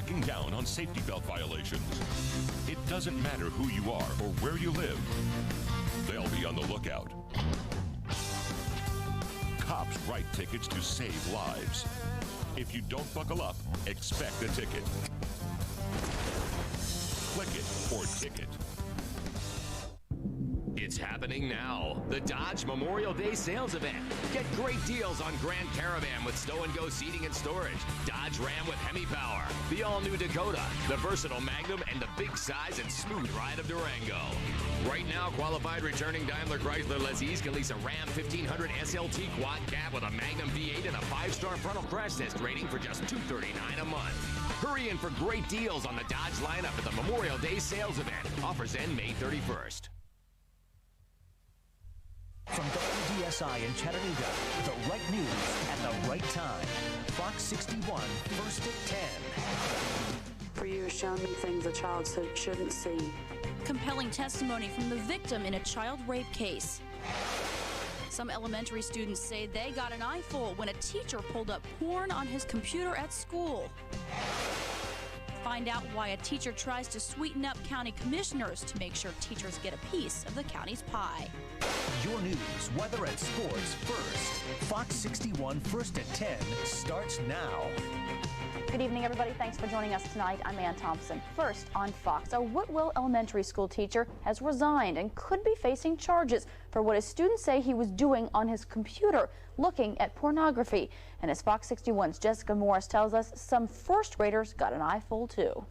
cracking down on safety belt violations. It doesn't matter who you are or where you live. They'll be on the lookout. Cops write tickets to save lives. If you don't buckle up, expect a ticket. Click it or ticket. It's happening now. The Dodge Memorial Day sales event. Get great deals on Grand Caravan with stow and go seating and storage, Dodge Ram with Hemi Power, the all-new Dakota, the versatile Magnum, and the big size and smooth ride of Durango. Right now, qualified returning Daimler Chrysler lessees can lease a Ram 1500 SLT quad cab with a Magnum V8 and a 5-star frontal crash test rating for just $239 a month. Hurry in for great deals on the Dodge lineup at the Memorial Day sales event. Offers end May 31st. From WDSI in Chattanooga, the right news at the right time. Fox 61, first at 10. For years, shown me things a child shouldn't see. Compelling testimony from the victim in a child rape case. Some elementary students say they got an eyeful when a teacher pulled up porn on his computer at school. Find out why a teacher tries to sweeten up county commissioners to make sure teachers get a piece of the county's pie. Your news, weather, and sports first. Fox 61, first at 10, starts now. Good evening, everybody. Thanks for joining us tonight. I'm Ann Thompson. First on Fox, a Whitwell Elementary School teacher has resigned and could be facing charges for what his students say he was doing on his computer, looking at pornography. And as Fox 61's Jessica Morris tells us, some first graders got an eyeful too.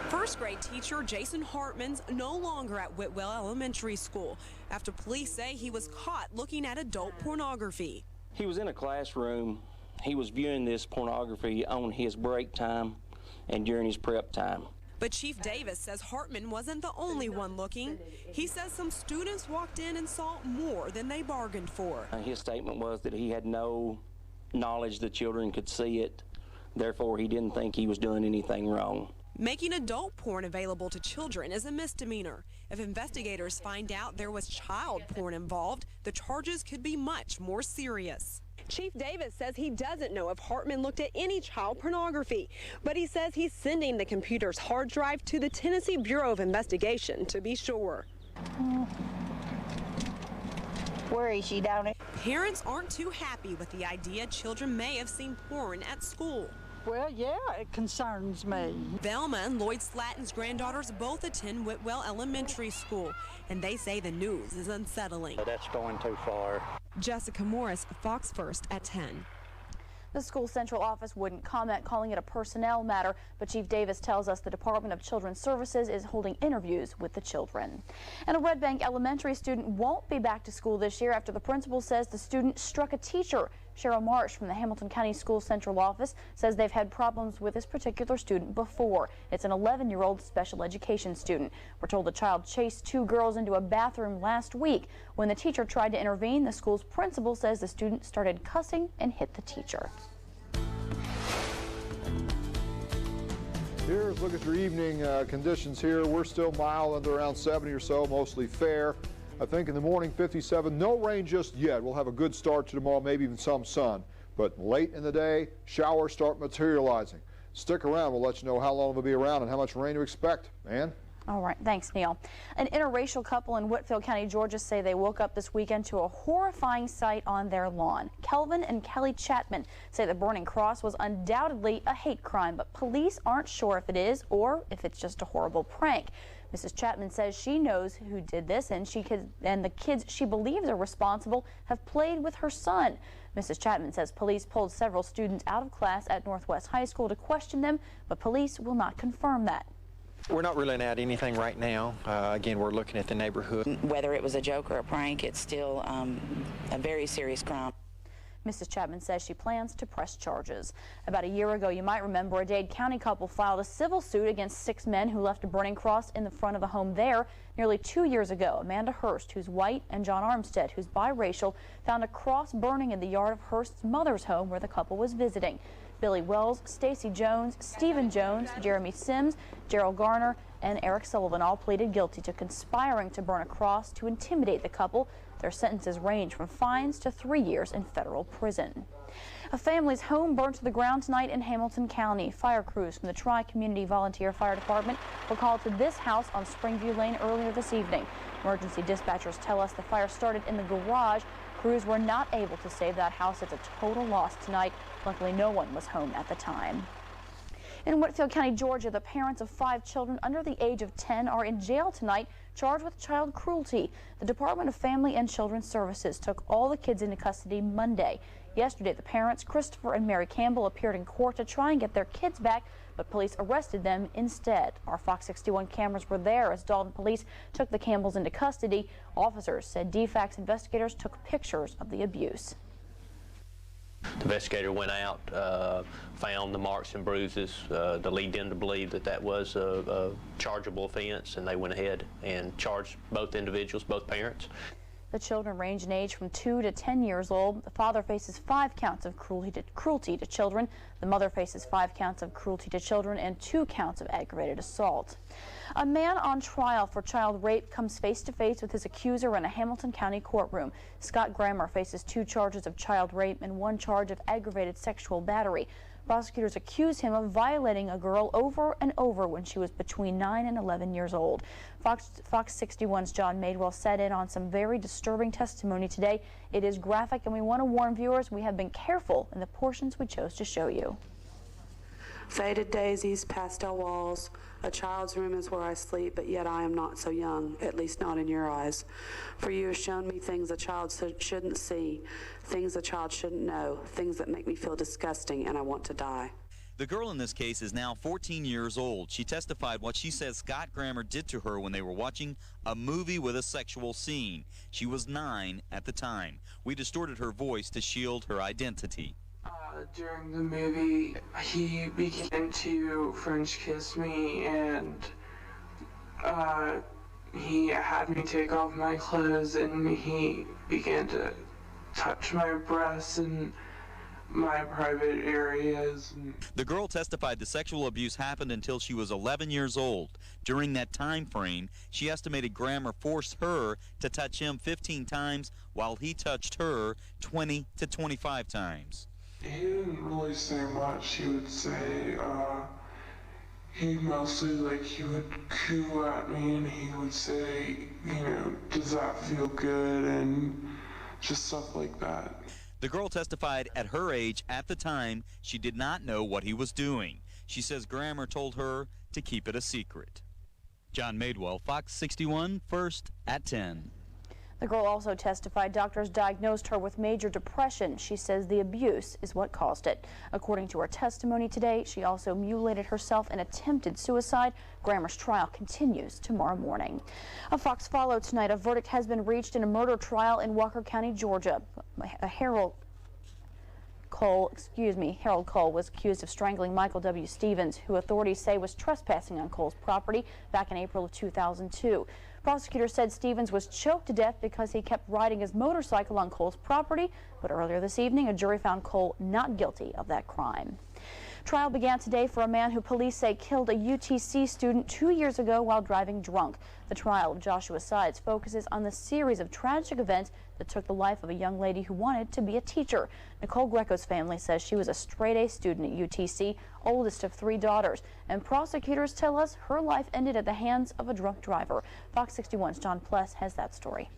First grade teacher Jason Hartman's no longer at Whitwell Elementary School after police say he was caught looking at adult pornography. He was in a classroom. He was viewing this pornography on his break time and during his prep time. But Chief Davis says Hartman wasn't the only one looking. He says some students walked in and saw more than they bargained for. His statement was that he had no knowledge the children could see it. Therefore, he didn't think he was doing anything wrong. Making adult porn available to children is a misdemeanor. If investigators find out there was child porn involved, the charges could be much more serious. Chief Davis says he doesn't know if Hartman looked at any child pornography, but he says he's sending the computer's hard drive to the Tennessee Bureau of Investigation to be sure. Where is she, down it? Parents aren't too happy with the idea children may have seen porn at school. Well, yeah, it concerns me. Velma and Lloyd Slatton's granddaughters both attend Whitwell Elementary School, and they say the news is unsettling. That's going too far. Jessica Morris, Fox First at 10. The school central office wouldn't comment, calling it a personnel matter, but Chief Davis tells us the Department of Children's Services is holding interviews with the children. And a Red Bank elementary student won't be back to school this year after the principal says the student struck a teacher. Cheryl Marsh from the Hamilton County School Central Office says they've had problems with this particular student before. It's an 11-year-old special education student. We're told the child chased two girls into a bathroom last week. When the teacher tried to intervene, the school's principal says the student started cussing and hit the teacher. Here's a look at your evening conditions here. We're still mild and around 70 or so, mostly fair. I think in the morning 57, no rain just yet. We'll have a good start to tomorrow, maybe even some sun. But late in the day, showers start materializing. Stick around. We'll let you know how long they'll be around and how much rain to expect. Ann? All right, thanks, Neil. An interracial couple in Whitfield County, Georgia say they woke up this weekend to a horrifying sight on their lawn. Kelvin and Kelly Chapman say the burning cross was undoubtedly a hate crime, but police aren't sure if it is or if it's just a horrible prank. Mrs. Chapman says she knows who did this, and the kids she believes are responsible have played with her son. Mrs. Chapman says police pulled several students out of class at Northwest High School to question them, but police will not confirm that. We're not ruling out anything right now. Again, we're looking at the neighborhood. Whether it was a joke or a prank, it's still a very serious crime. Mrs. Chapman says she plans to press charges. About a year ago, you might remember, a Dade County couple filed a civil suit against 6 men who left a burning cross in the front of the home there. Nearly 2 years ago, Amanda Hurst, who's white, and John Armstead, who's biracial, found a cross burning in the yard of Hurst's mother's home where the couple was visiting. Billy Wells, Stacy Jones, Stephen Jones, Jeremy Sims, Gerald Garner, and Eric Sullivan all pleaded guilty to conspiring to burn a cross to intimidate the couple. Their sentences range from fines to 3 years in federal prison. A family's home burned to the ground tonight in Hamilton County. Fire crews from the Tri-Community Volunteer Fire Department were called to this house on Springview Lane earlier this evening. Emergency dispatchers tell us the fire started in the garage. Crews were not able to save that house. It's a total loss tonight. Luckily, no one was home at the time. In Whitfield County, Georgia, the parents of 5 children under the age of 10 are in jail tonight, charged with child cruelty. The Department of Family and Children's Services took all the kids into custody Monday. Yesterday, the parents, Christopher and Mary Campbell, appeared in court to try and get their kids back, but police arrested them instead. Our Fox 61 cameras were there as Dalton police took the Campbells into custody. Officers said DFACS investigators took pictures of the abuse. The investigator went out, found the marks and bruises that lead them to believe that that was a chargeable offense, and they went ahead and charged both individuals, both parents. The children range in age from 2 to 10 years old. The father faces 5 counts of cruelty to children. The mother faces 5 counts of cruelty to children and 2 counts of aggravated assault. A man on trial for child rape comes face to face with his accuser in a Hamilton County courtroom. Scott Grammer faces 2 charges of child rape and 1 charge of aggravated sexual battery. Prosecutors accuse him of violating a girl over and over when she was between 9 and 11 years old. Fox 61's John Madewell sat in on some very disturbing testimony today. It is graphic, and we want to warn viewers we have been careful in the portions we chose to show you. Faded daisies, pastel walls. A child's room is where I sleep, but yet I am not so young, at least not in your eyes. For you have shown me things a child shouldn't see, things a child shouldn't know, things that make me feel disgusting and I want to die. The girl in this case is now 14 years old. She testified what she says Scott Grammer did to her when they were watching a movie with a sexual scene. She was 9 at the time. We distorted her voice to shield her identity. During the movie, he began to French kiss me, and he had me take off my clothes, and he began to touch my breasts and my private areas. The girl testified the sexual abuse happened until she was 11 years old. During that time frame, she estimated Grammer forced her to touch him 15 times while he touched her 20 to 25 times. He didn't really say much. He would say, he mostly, he would coo at me, and he would say, does that feel good, and just stuff like that. The girl testified at her age at the time she did not know what he was doing. She says Grammer told her to keep it a secret. John Madewell, Fox 61, first at 10. The girl also testified doctors diagnosed her with major depression. She says the abuse is what caused it. According to her testimony today, she also mutilated herself and attempted suicide. Grammer's trial continues tomorrow morning. A Fox follow tonight. A verdict has been reached in a murder trial in Walker County, Georgia. Harold Cole was accused of strangling Michael W. Stevens, who authorities say was trespassing on Cole's property back in April of 2002. Prosecutors said Stevens was choked to death because he kept riding his motorcycle on Cole's property, but earlier this evening, a jury found Cole not guilty of that crime. Trial began today for a man who police say killed a UTC student 2 years ago while driving drunk. The trial of Joshua Sides focuses on the series of tragic events that took the life of a young lady who wanted to be a teacher. Nicole Greco's family says she was a straight-A student at UTC, oldest of 3 daughters, and prosecutors tell us her life ended at the hands of a drunk driver. Fox 61's John Pless has that story.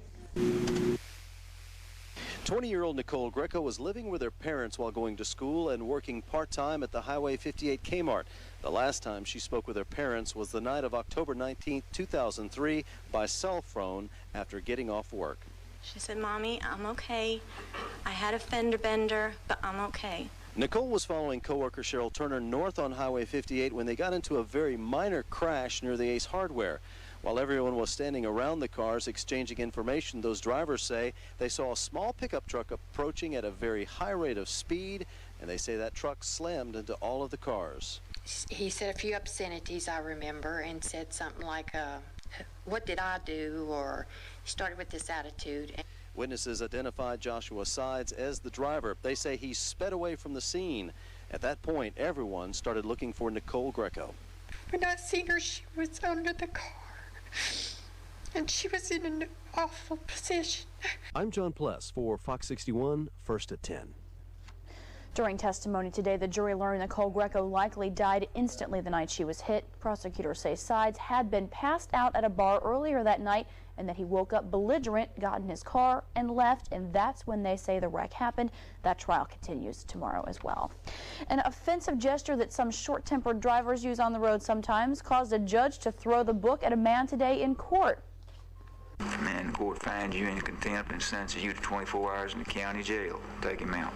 20-year-old Nicole Greco was living with her parents while going to school and working part-time at the Highway 58 Kmart. The last time she spoke with her parents was the night of October 19, 2003, by cell phone after getting off work. She said, "Mommy, I'm okay. I had a fender bender, but I'm okay." Nicole was following coworker Cheryl Turner north on Highway 58 when they got into a very minor crash near the Ace Hardware. While everyone was standing around the cars exchanging information, those drivers say they saw a small pickup truck approaching at a very high rate of speed, and they say that truck slammed into all of the cars. He said a few obscenities, I remember, and said something like, what did I do? Or he started with this attitude. Witnesses identified Joshua Sides as the driver. They say he sped away from the scene. At that point, everyone started looking for Nicole Greco. When I seen her, she was under the car, and she was in an awful position. I'm John Pless for Fox 61, first at 10. During testimony today, the jury learned Nicole Greco likely died instantly the night she was hit. Prosecutors say Sides had been passed out at a bar earlier that night and that he woke up belligerent, got in his car, and left, and that's when they say the wreck happened. That trial continues tomorrow as well. An offensive gesture that some short-tempered drivers use on the road sometimes caused a judge to throw the book at a man today in court. If a man in the court finds you in contempt and sentences you to 24 hours in the county jail, take him out.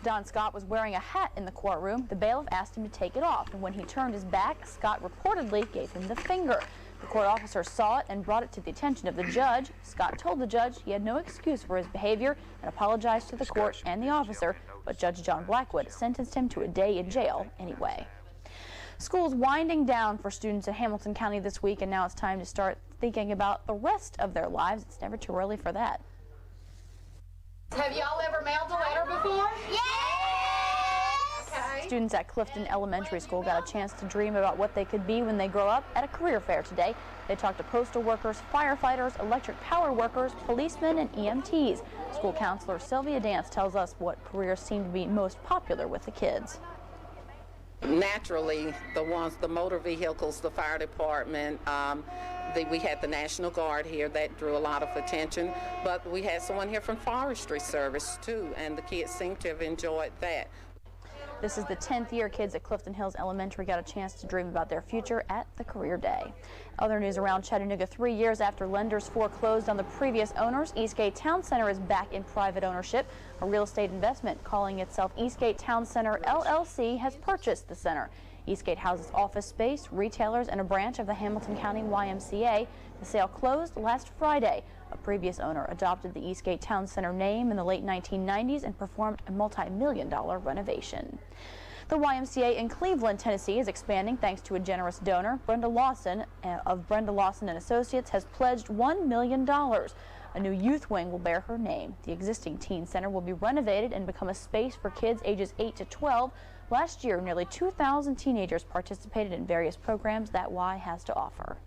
Don Scott was wearing a hat in the courtroom. The bailiff asked him to take it off, and when he turned his back, Scott reportedly gave him the finger. The court officer saw it and brought it to the attention of the judge. Scott told the judge he had no excuse for his behavior and apologized to the court and the officer, but Judge John Blackwood sentenced him to a day in jail anyway. School's winding down for students in Hamilton County this week, and now it's time to start thinking about the rest of their lives. It's never too early for that. Have y'all ever mailed a letter before? Yes! Okay. Students at Clifton Elementary School got a chance to dream about what they could be when they grow up at a career fair today. They talked to postal workers, firefighters, electric power workers, policemen, and EMTs. School counselor Sylvia Dance tells us what careers seem to be most popular with the kids. Naturally, the motor vehicles, the fire department, we had the National Guard here that drew a lot of attention, but we had someone here from Forestry Service too, and the kids seem to have enjoyed that. This is the 10th year kids at Clifton Hills Elementary got a chance to dream about their future at the Career Day. Other news around Chattanooga: 3 years after lenders foreclosed on the previous owners, Eastgate Town Center is back in private ownership. A real estate investment calling itself Eastgate Town Center LLC has purchased the center. Eastgate houses office space, retailers, and a branch of the Hamilton County YMCA. The sale closed last Friday. A previous owner adopted the Eastgate Town Center name in the late 1990s and performed a multi-million-dollar renovation. The YMCA in Cleveland, Tennessee is expanding thanks to a generous donor. Brenda Lawson of Brenda Lawson & Associates has pledged $1 million. A new youth wing will bear her name. The existing teen center will be renovated and become a space for kids ages 8 to 12. Last year, nearly 2,000 teenagers participated in various programs that Y has to offer.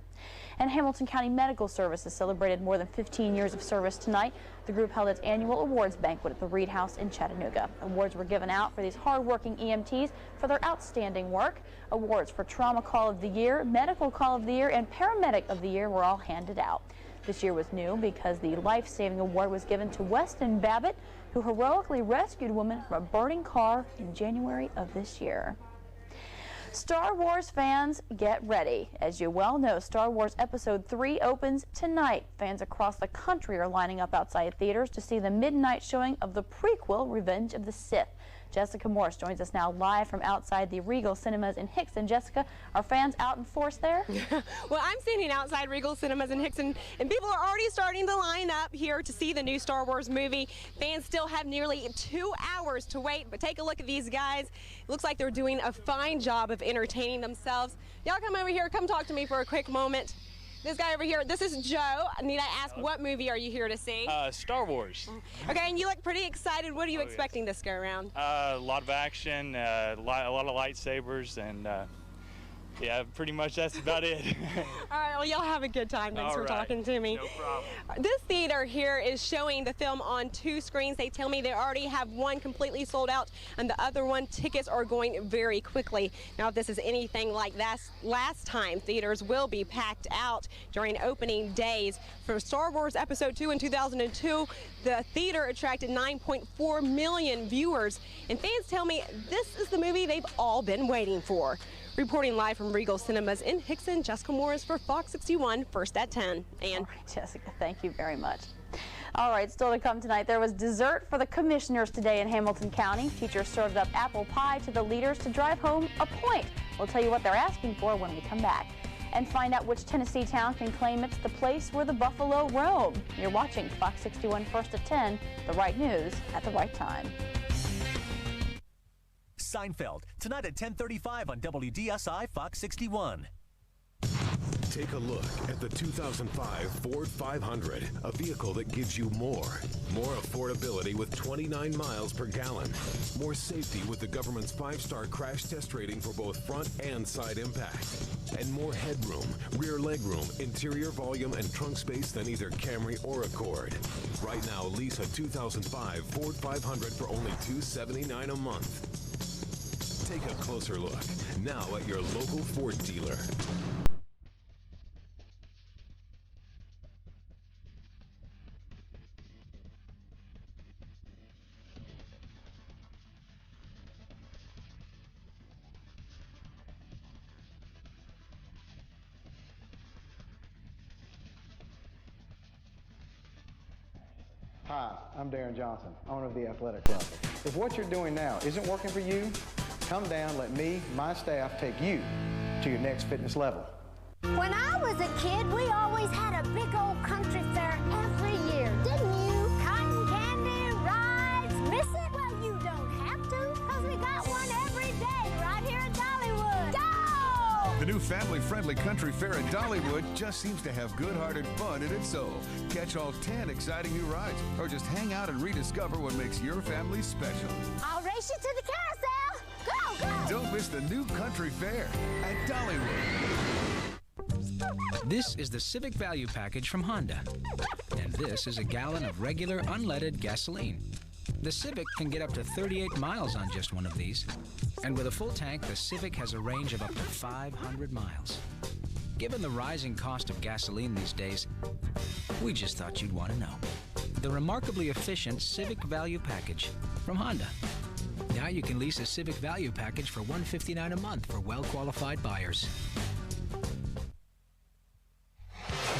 And Hamilton County Medical Services celebrated more than 15 years of service tonight. The group held its annual awards banquet at the Reed House in Chattanooga. Awards were given out for these hardworking EMTs for their outstanding work. Awards for Trauma Call of the Year, Medical Call of the Year, and Paramedic of the Year were all handed out. This year was new because the life-saving award was given to Weston Babbitt, who heroically rescued a woman from a burning car in January of this year. Star Wars fans, get ready. As you well know, Star Wars Episode 3 opens tonight. Fans across the country are lining up outside theaters to see the midnight showing of the prequel, Revenge of the Sith. Jessica Morse joins us now live from outside the Regal Cinemas in Hixon. Jessica, are fans out in force there? Well, I'm standing outside Regal Cinemas in Hixon, and people are already starting to line up here to see the new Star Wars movie. Fans still have nearly 2 hours to wait, but take a look at these guys. It looks like they're doing a fine job of entertaining themselves. Y'all come over here, come talk to me for a quick moment. This guy over here, this is Joe. Need I ask, what movie are you here to see? Star Wars. Okay, and you look pretty excited. What are you expecting this go around? A lot of action, a lot of lightsabers, and yeah, pretty much that's about it. All right, well, y'all have a good time. Thanks for talking to me. No problem. This theater here is showing the film on 2 screens. They tell me they already have one completely sold out, and the other one, tickets are going very quickly. Now, if this is anything like that last time, theaters will be packed out during opening days. For Star Wars Episode 2 in 2002, the theater attracted 9.4 million viewers, and fans tell me this is the movie they've all been waiting for. Reporting live from Regal Cinemas in Hixon, Jessica Morris for Fox 61, First at 10. And all right, Jessica, thank you very much. All right, still to come tonight, there was dessert for the commissioners today in Hamilton County. Teachers served up apple pie to the leaders to drive home a point. We'll tell you what they're asking for when we come back. And find out which Tennessee town can claim it's the place where the buffalo roam. You're watching Fox 61 First at 10, the right news at the right time. Seinfeld, tonight at 10:35 on WDSI Fox 61. Take a look at the 2005 Ford 500, a vehicle that gives you more. More affordability with 29 miles per gallon. More safety with the government's 5-star crash test rating for both front and side impact. And more headroom, rear legroom, interior volume, and trunk space than either Camry or Accord. Right now, lease a 2005 Ford 500 for only $279 a month. Take a closer look now at your local Ford dealer. Hi, I'm Darren Johnson, owner of the Athletic Club. If what you're doing now isn't working for you, come down, let me, my staff, take you to your next fitness level. When I was a kid, we always had a big old country fair every year, didn't you? Cotton candy, rides, miss it? Well, you don't have to, because we got one every day right here at Dollywood. Go! The new family-friendly country fair at Dollywood just seems to have good-hearted fun in its soul. Catch all 10 exciting new rides, or just hang out and rediscover what makes your family special. I'll race you to the carousel. Go, go! Don't miss the new country fair at Dollywood. This is the Civic Value Package from Honda. And this is a gallon of regular unleaded gasoline. The Civic can get up to 38 miles on just one of these. And with a full tank, the Civic has a range of up to 500 miles. Given the rising cost of gasoline these days, we just thought you'd want to know. The remarkably efficient Civic Value Package from Honda. Now you can lease a Civic Value Package for $159 a month for well-qualified buyers.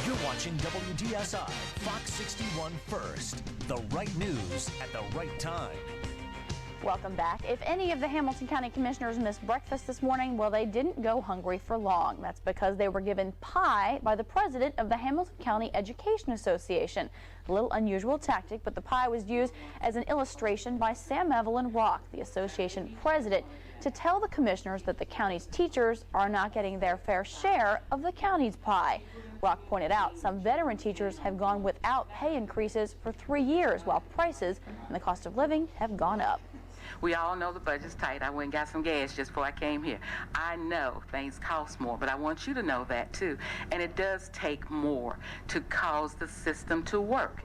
You're watching WDSI, Fox 61 First. The right news at the right time. Welcome back. If any of the Hamilton County Commissioners missed breakfast this morning, well, they didn't go hungry for long. That's because they were given pie by the president of the Hamilton County Education Association. A little unusual tactic, but the pie was used as an illustration by Sam Evelyn Rock, the association president, to tell the commissioners that the county's teachers are not getting their fair share of the county's pie. Rock pointed out some veteran teachers have gone without pay increases for 3 years, while prices and the cost of living have gone up. We all know the budget's tight. I went and got some gas just before I came here. I know things cost more, but I want you to know that too. And it does take more to cause the system to work.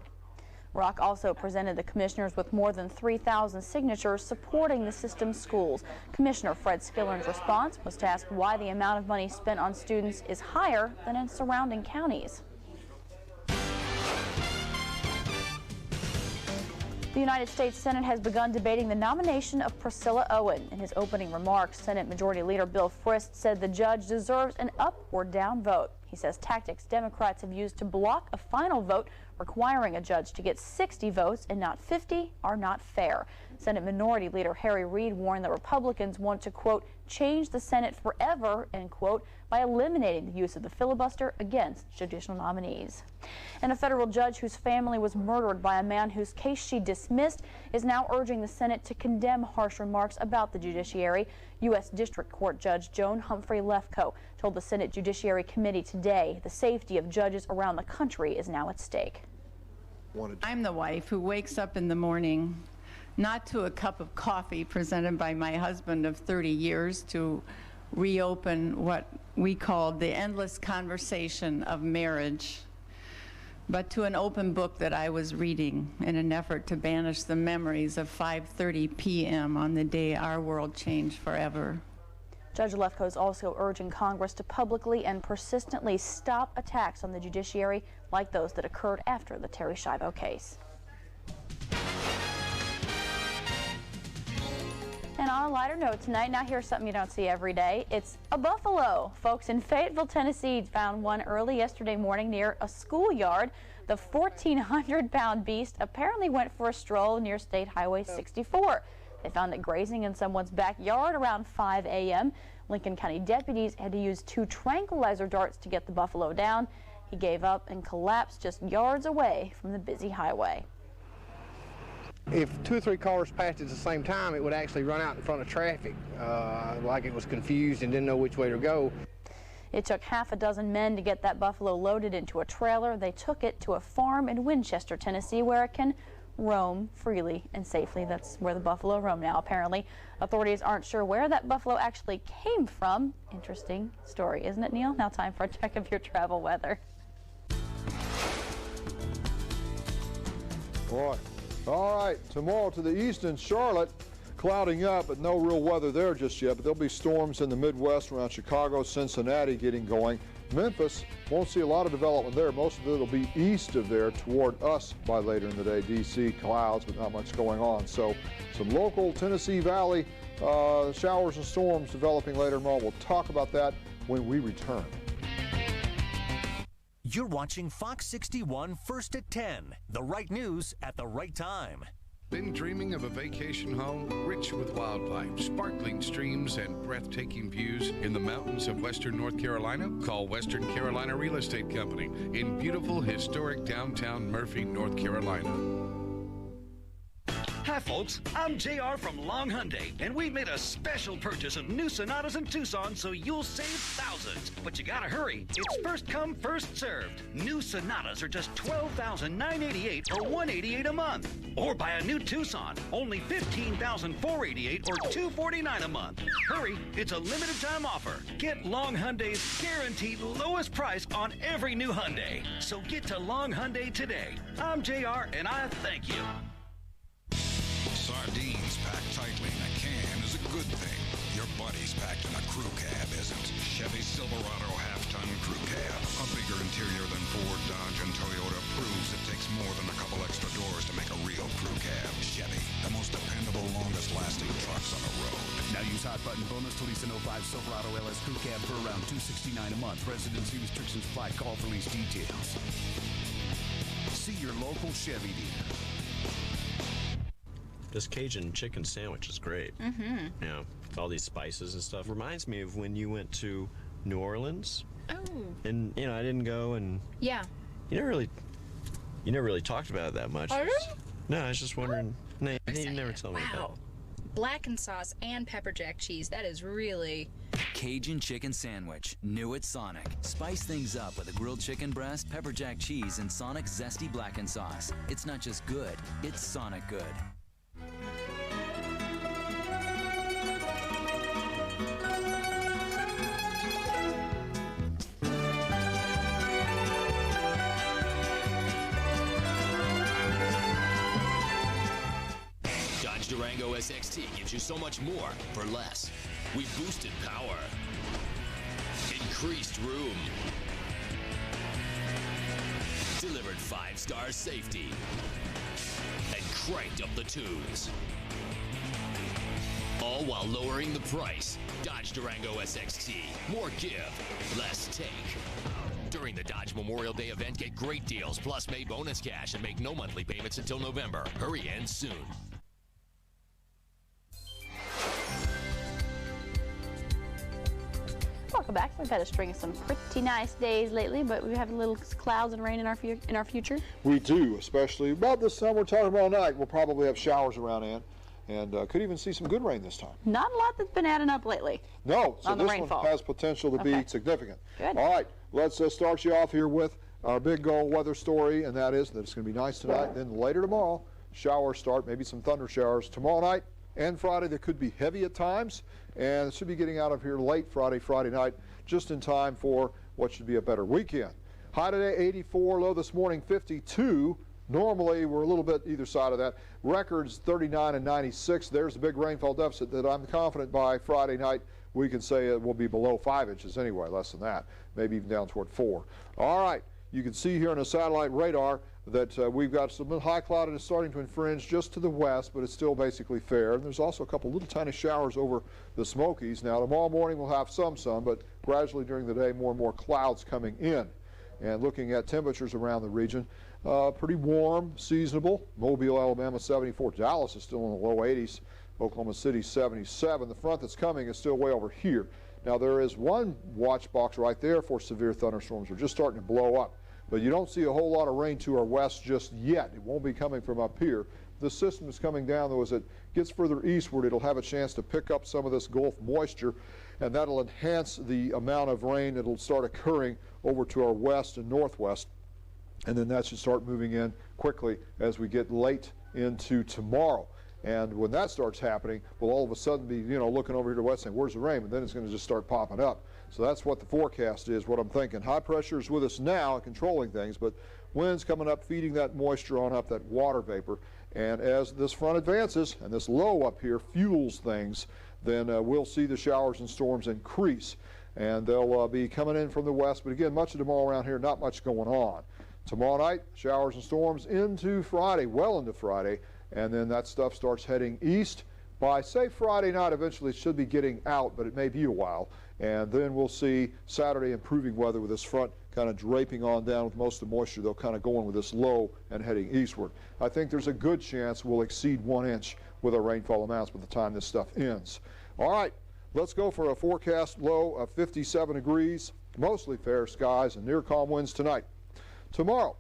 Rock also presented the commissioners with more than 3,000 signatures supporting the system's schools. Commissioner Fred Skillern's response was to ask why the amount of money spent on students is higher than in surrounding counties. The United States Senate has begun debating the nomination of Priscilla Owen. In his opening remarks, Senate Majority Leader Bill Frist said the judge deserves an up or down vote. He says tactics Democrats have used to block a final vote requiring a judge to get 60 votes and not 50 are not fair. Senate Minority Leader Harry Reid warned that Republicans want to, quote, change the Senate forever, end quote, by eliminating the use of the filibuster against judicial nominees. And a federal judge whose family was murdered by a man whose case she dismissed is now urging the Senate to condemn harsh remarks about the judiciary. U.S. District Court Judge Joan Humphrey Lefkoe told the Senate Judiciary Committee today the safety of judges around the country is now at stake. I'm the wife who wakes up in the morning not to a cup of coffee presented by my husband of 30 years to reopen what we called the endless conversation of marriage, but to an open book that I was reading in an effort to banish the memories of 5:30 p.m. on the day our world changed forever. Judge Lefkoe is also urging Congress to publicly and persistently stop attacks on the judiciary like those that occurred after the Terri Schiavo case. And on a lighter note tonight, now here's something you don't see every day. It's a buffalo. Folks in Fayetteville, Tennessee found one early yesterday morning near a schoolyard. The 1,400-pound beast apparently went for a stroll near State Highway 64. They found it grazing in someone's backyard around 5 a.m. Lincoln County deputies had to use 2 tranquilizer darts to get the buffalo down. He gave up and collapsed just yards away from the busy highway. If 2 or 3 cars passed at the same time, it would actually run out in front of traffic, like it was confused and didn't know which way to go. It took half a dozen men to get that buffalo loaded into a trailer. They took it to a farm in Winchester, Tennessee, where it can roam freely and safely. That's where the buffalo roam now, apparently. Authorities aren't sure where that buffalo actually came from. Interesting story, isn't it, Neil? Now time for a check of your travel weather. Boy. All right, tomorrow to the east in Charlotte, clouding up, but no real weather there just yet. But there'll be storms in the Midwest around Chicago, Cincinnati getting going. Memphis, won't see a lot of development there. Most of it will be east of there toward us by later in the day. D.C. clouds, but not much going on. So some local Tennessee Valley showers and storms developing later tomorrow. We'll talk about that when we return. You're watching Fox 61 First at 10. The right news at the right time. Been dreaming of a vacation home rich with wildlife, sparkling streams, and breathtaking views in the mountains of Western North Carolina? Call Western Carolina Real Estate Company in beautiful, historic downtown Murphy, North Carolina. Hi folks, I'm JR from Long Hyundai, and we made a special purchase of new Sonatas in Tucson so you'll save thousands. But you gotta hurry. It's first come, first served. New Sonatas are just $12,988 or $188 a month. Or buy a new Tucson, only $15,488 or $249 a month. Hurry, it's a limited time offer. Get Long Hyundai's guaranteed lowest price on every new Hyundai. So get to Long Hyundai today. I'm JR, and I thank you. Sardines packed tightly in a can is a good thing. Your buddies packed in a crew cab isn't. Chevy Silverado half-ton crew cab. A bigger interior than Ford, Dodge, and Toyota proves it takes more than a couple extra doors to make a real crew cab. Chevy, the most dependable, longest-lasting trucks on the road. Now use hot button bonus to lease an 05 Silverado LS crew cab for around $269 a month. Residency restrictions apply. Call for lease details. See your local Chevy dealer. This Cajun chicken sandwich is great. Mm-hmm. You know, with all these spices and stuff. Reminds me of when you went to New Orleans. Oh. And, you know, I didn't go and... Yeah. You never really talked about it that much. Oh, really? No, I was just wondering. No, you never told me about it. Blackened sauce and pepper jack cheese. That is really... Cajun chicken sandwich. New at Sonic. Spice things up with a grilled chicken breast, pepper jack cheese, and Sonic zesty blackened sauce. It's not just good, it's Sonic good. Durango SXT gives you so much more for less. We boosted power, increased room, delivered 5-star safety, and cranked up the tunes. All while lowering the price. Dodge Durango SXT. More give, less take. During the Dodge Memorial Day event, get great deals, plus May bonus cash, and make no monthly payments until November. Hurry, ends soon. Welcome back. We've had a string of some pretty nice days lately, but we have a little clouds and rain in our future. We do, especially about this time we're talking about night. We'll probably have showers around and could even see some good rain this time. Not a lot that's been adding up lately. No, so on the this rainfall. one has potential to be significant. Good. All right, let's start you off here with our big goal weather story, and that is that it's going to be nice tonight. Then later tomorrow, showers start, maybe some thunder showers tomorrow night and Friday. They could be heavy at times, and it should be getting out of here late Friday night, just in time for what should be a better weekend. High today, 84, low this morning, 52. Normally, we're a little bit either side of that. Records 39 and 96. There's the big rainfall deficit that I'm confident by Friday night we can say it will be below 5 inches anyway, less than that, maybe even down toward 4. All right, you can see here on a satellite radar that we've got some high cloudiness starting to infringe just to the west, but it's still basically fair. And there's also a couple little tiny showers over the Smokies. Now, tomorrow morning we'll have some sun, but gradually during the day more and more clouds coming in. And looking at temperatures around the region, pretty warm, seasonable. Mobile, Alabama, 74. Dallas is still in the low 80s. Oklahoma City, 77. The front that's coming is still way over here. Now, there is one watch box right there for severe thunderstorms. They're just starting to blow up. But you don't see a whole lot of rain to our west just yet. It won't be coming from up here. The system is coming down, though. As it gets further eastward, it'll have a chance to pick up some of this Gulf moisture. and that'll enhance the amount of rain that'll start occurring over to our west and northwest. And then that should start moving in quickly as we get late into tomorrow. And when that starts happening, we'll all of a sudden be, looking over here to the west saying, where's the rain? And then it's going to just start popping up. So that's what the forecast is, what I'm thinking. High pressure is with us now, controlling things, but winds coming up, feeding that moisture on up, that water vapor. And as this front advances and this low up here fuels things, then we'll see the showers and storms increase. And they'll be coming in from the west. But again, much of tomorrow around here, not much going on. Tomorrow night, showers and storms into Friday, well into Friday. And then that stuff starts heading east. By, say, Friday night, eventually it should be getting out, but it may be a while. And then we'll see Saturday improving weather with this front kind of draping on down with most of the moisture. They'll kind of go in with this low and heading eastward. I think there's a good chance we'll exceed 1 inch with our rainfall amounts by the time this stuff ends. All right, let's go for a forecast low of 57 degrees, mostly fair skies and near calm winds tonight. Tomorrow,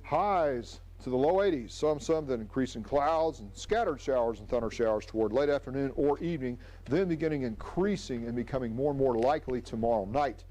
highs to the low 80s, some then increasing clouds and scattered showers and thunder showers toward late afternoon or evening, then beginning increasing and becoming more and more likely tomorrow night.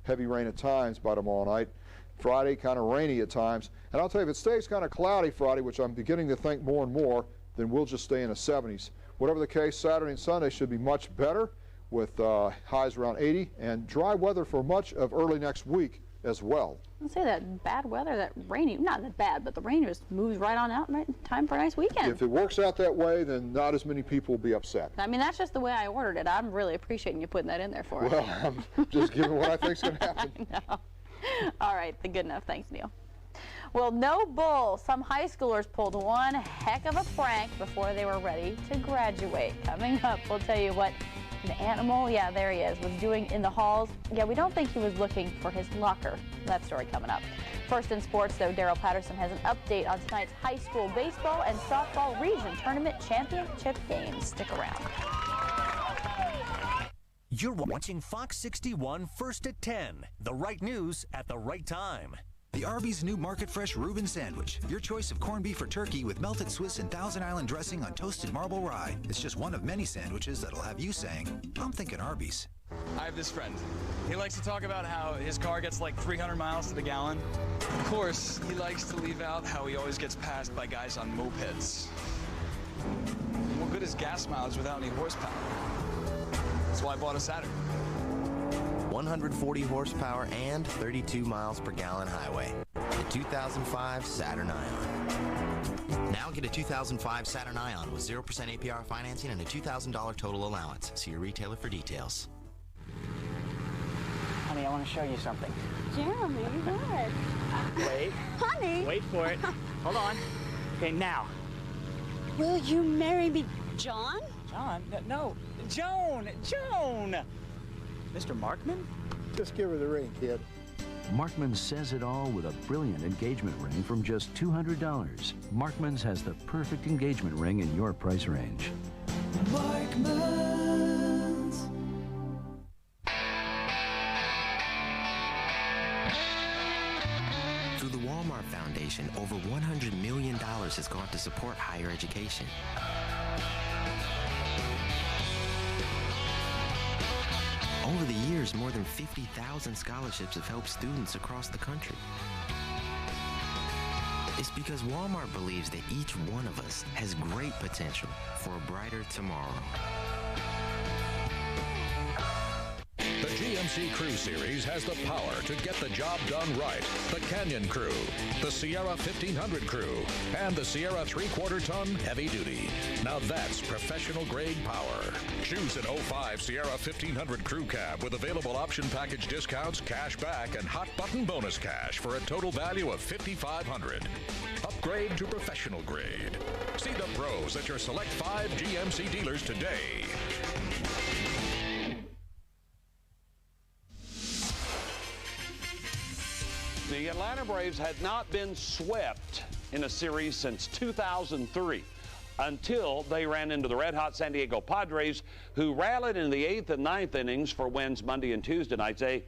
Heavy rain at times by tomorrow night. Friday, kind of rainy at times. And I'll tell you, if it stays kind of cloudy Friday, which I'm beginning to think more and more, then we'll just stay in the 70s. Whatever the case, Saturday and Sunday should be much better with highs around 80 and dry weather for much of early next week as well. I'll say that bad weather, that rainy, not that bad, but the rain just moves right on out, right? Time for a nice weekend. If it works out that way, then not as many people will be upset. I mean, that's just the way I ordered it. I'm really appreciating you putting that in there for us. Well, I'm just giving what I think's going to happen. No. All right, good enough. Thanks, Neil. Well, no bull. Some high schoolers pulled one heck of a prank before they were ready to graduate. Coming up, we'll tell you what an animal, yeah, there he is, was doing in the halls. Yeah, we don't think he was looking for his locker. That story coming up. First in sports, though, Daryl Patterson has an update on tonight's high school baseball and softball region tournament championship games. Stick around. You're watching Fox 61 First at 10. The right news at the right time. The Arby's new Market Fresh Reuben Sandwich. Your choice of corned beef or turkey with melted Swiss and Thousand Island dressing on toasted marble rye. It's just one of many sandwiches that'll have you saying, I'm thinking Arby's. I have this friend. He likes to talk about how his car gets like 300 miles to the gallon. Of course, he likes to leave out how he always gets passed by guys on mopeds. What good is gas mileage without any horsepower? That's why I bought a Saturn. 140 horsepower and 32 miles per gallon highway. The 2005 Saturn Ion. Now get a 2005 Saturn Ion with 0% APR financing and a $2,000 total allowance. See your retailer for details. Honey, I want to show you something. Jeremy, what? Wait. Honey. Wait for it. Hold on. Okay, now. Will you marry me, John? John? No. Joan! Joan! Mr. Markman? Just give her the ring, kid. Markman's says it all with a brilliant engagement ring from just $200. Markman's has the perfect engagement ring in your price range. Markman's. Through the Walmart Foundation, over $100 million has gone to support higher education. Over the years, more than 50,000 scholarships have helped students across the country. It's because Walmart believes that each one of us has great potential for a brighter tomorrow. The GMC Crew Series has the power to get the job done right. The Canyon Crew, the Sierra 1500 Crew, and the Sierra 3/4 ton heavy duty. Now that's professional grade power. Choose an 05 Sierra 1500 Crew Cab with available option package discounts, cash back, and hot button bonus cash for a total value of $5,500. Upgrade to professional grade. See the pros at your select 5 GMC dealers today. The Atlanta Braves had not been swept in a series since 2003 until they ran into the red-hot San Diego Padres, who rallied in the 8th and 9th innings for wins Monday and Tuesday nights. They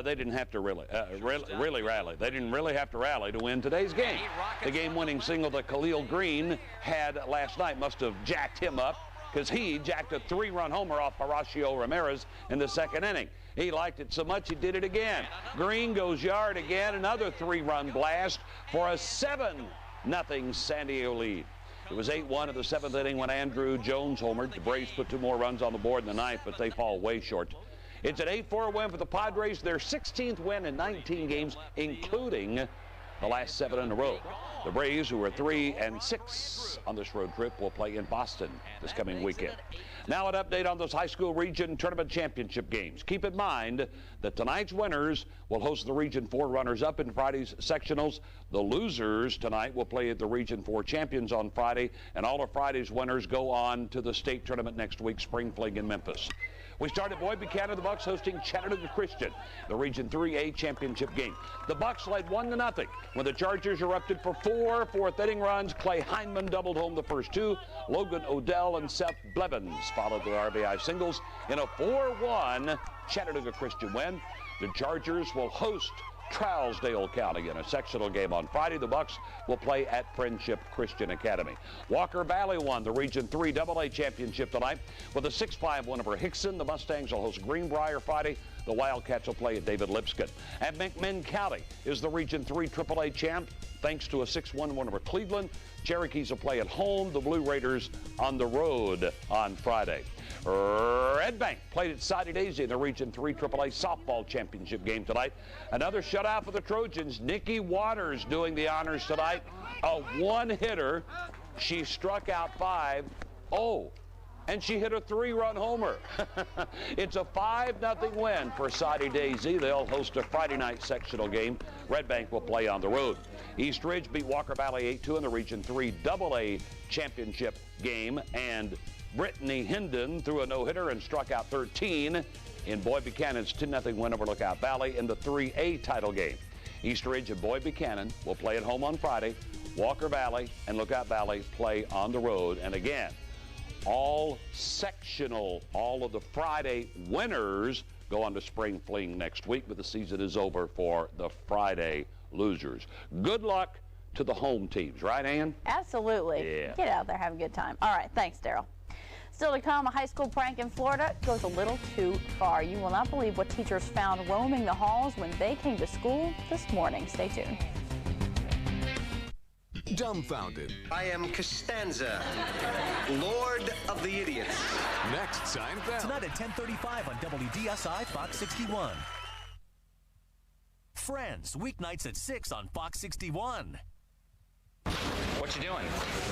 didn't have to really rally. They didn't really have to rally to win today's game. The game-winning single that Khalil Green had last night must have jacked him up. because he jacked a 3-run homer off Horacio Ramirez in the second inning. He liked it so much he did it again. Green goes yard again, another 3-run blast for a 7-0 San Diego lead. It was 8-1 in the 7th inning when Andrew Jones homered. The Braves put 2 more runs on the board in the 9th, but they fall way short. It's an 8-4 win for the Padres, their 16th win in 19 games, including the last 7 in a row. The Braves, who are 3-6 on this road trip, will play in Boston this coming weekend. Now an update on those high school region tournament championship games. Keep in mind that tonight's winners will host the Region 4 runners-up in Friday's sectionals. The losers tonight will play at the Region 4 champions on Friday, and all of Friday's winners go on to the state tournament next week, Spring Fling in Memphis. We start at Boyd Buchanan, the Bucks hosting Chattanooga Christian, the Region 3A championship game. The Bucks led 1-0 when the Chargers erupted for 4 fourth-inning runs. Clay Hindman doubled home the first 2. Logan Odell and Seth Blevins followed the RBI singles in a 4-1 Chattanooga Christian win. The Chargers will host Trousdale County in a sectional game on Friday. The Bucks will play at Friendship Christian Academy. Walker Valley won the Region 3 AA championship tonight with a 6-5 win over Hixon. The Mustangs will host Greenbrier Friday. The Wildcats will play at David Lipscomb. And McMinn County is the Region 3 AAA champ thanks to a 6-1 win over Cleveland. Cherokees will play at home. The Blue Raiders on the road on Friday. Red Bank played at Soddy Daisy in the Region 3 AAA softball championship game tonight. Another shutout for the Trojans. Nikki Waters doing the honors tonight. A one-hitter. She struck out 5. And she hit a 3-run homer. It's a 5-0 win for Soddy Daisy. They'll host a Friday night sectional game. Red Bank will play on the road. East Ridge beat Walker Valley 8-2 in the Region 3 AA championship game. And Brittany Hendon threw a no-hitter and struck out 13 in Boyd Buchanan's 10-0 win over Lookout Valley in the 3A title game. East Ridge and Boyd Buchanan will play at home on Friday. Walker Valley and Lookout Valley play on the road. And again, all of the Friday winners go on to Spring Fling next week, but the season is over for the Friday losers. Good luck to the home teams, right, Ann? Absolutely. Yeah. Get out there, have a good time. All right, thanks, Daryl. Still to come, a high school prank in Florida goes a little too far. You will not believe what teachers found roaming the halls when they came to school this morning. Stay tuned. Dumbfounded. I am Costanza, Lord of the Idiots. Next, Seinfeld. Tonight at 10:35 on WDSI Fox 61. Friends, weeknights at 6 on Fox 61. What you doing?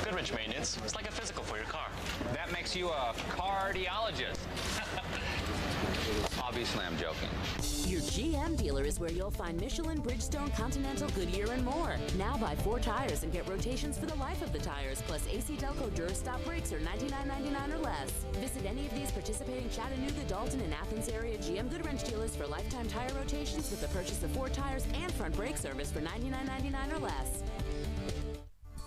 Goodrich maintenance. It's like a physical for your car. That makes you a cardiologist. Obviously, I'm joking. Your GM dealer is where you'll find Michelin, Bridgestone, Continental, Goodyear, and more. Now buy 4 tires and get rotations for the life of the tires, plus AC Delco Durastop brakes are $99.99 or less. Visit any of these participating Chattanooga, Dalton, and Athens area GM Goodwrench dealers for lifetime tire rotations with the purchase of 4 tires and front brake service for $99.99 or less.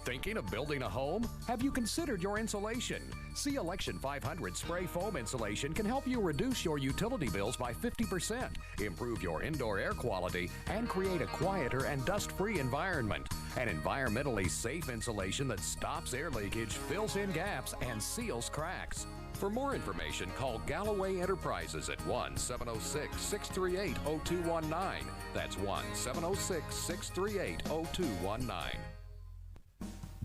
Thinking of building a home? Have you considered your insulation? C-Election 500 spray foam insulation can help you reduce your utility bills by 50%, improve your indoor air quality, and create a quieter and dust-free environment. An environmentally safe insulation that stops air leakage, fills in gaps, and seals cracks. For more information, call Galloway Enterprises at 1-706-638-0219. That's 1-706-638-0219.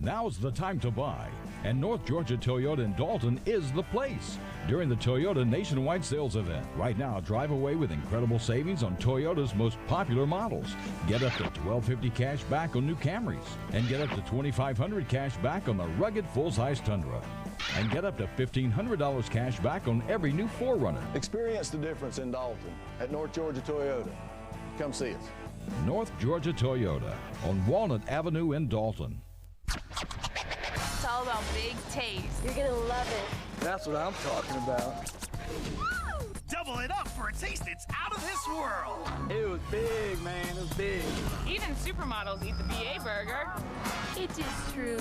Now's the time to buy, and North Georgia Toyota in Dalton is the place. During the Toyota Nationwide Sales Event, right now, drive away with incredible savings on Toyota's most popular models. Get up to $1,250 cash back on new Camrys, and get up to $2,500 cash back on the rugged full-size Tundra, and get up to $1,500 cash back on every new 4Runner. Experience the difference in Dalton at North Georgia Toyota. Come see us. North Georgia Toyota on Walnut Avenue in Dalton. It's all about big taste. You're gonna love it. That's what I'm talking about. Double it up for a taste that's out of this world. It was big, man. It was big. Even supermodels eat the BA burger. It is true.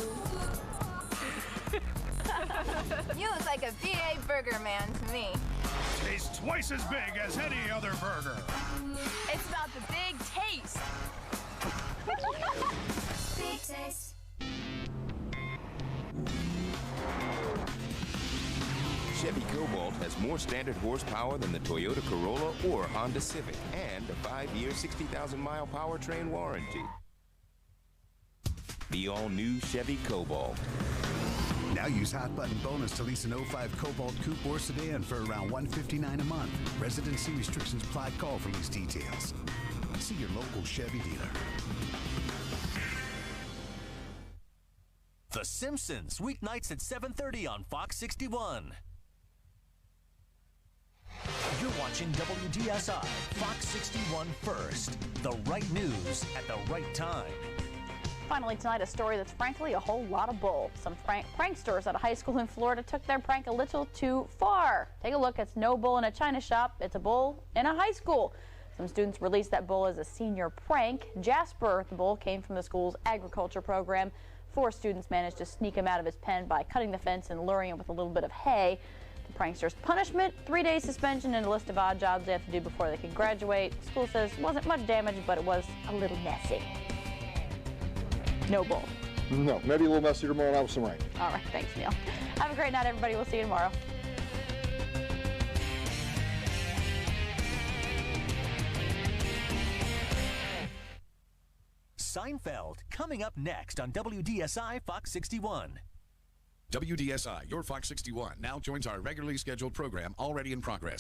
You look like a BA burger man to me. Tastes twice as big as any other burger. It's about the big taste. Big taste. Chevy Cobalt has more standard horsepower than the Toyota Corolla or Honda Civic, and a 5-year, 60,000-mile powertrain warranty. The all-new Chevy Cobalt. Now use Hot Button Bonus to lease an 05 Cobalt Coupe or sedan for around $159 a month. Residency restrictions apply. Call for lease details. See your local Chevy dealer. The Simpsons, weeknights at 7:30 on Fox 61. You're watching WDSI, Fox 61 First. The right news at the right time. Finally tonight, a story that's frankly a whole lot of bull. Some pranksters at a high school in Florida took their prank a little too far. Take a look. It's no bull in a china shop. It's a bull in a high school. Some students released that bull as a senior prank. Jasper, the bull, came from the school's agriculture program. 4 students managed to sneak him out of his pen by cutting the fence and luring him with a little bit of hay. The prankster's punishment, 3-day suspension and a list of odd jobs they have to do before they can graduate. The school says it wasn't much damage, but it was a little messy. No bull. No, maybe a little messy tomorrow night with some rain. All right, thanks, Neil. Have a great night, everybody. We'll see you tomorrow. Seinfeld, coming up next on WDSI Fox 61. WDSI, your Fox 61, now joins our regularly scheduled program already in progress.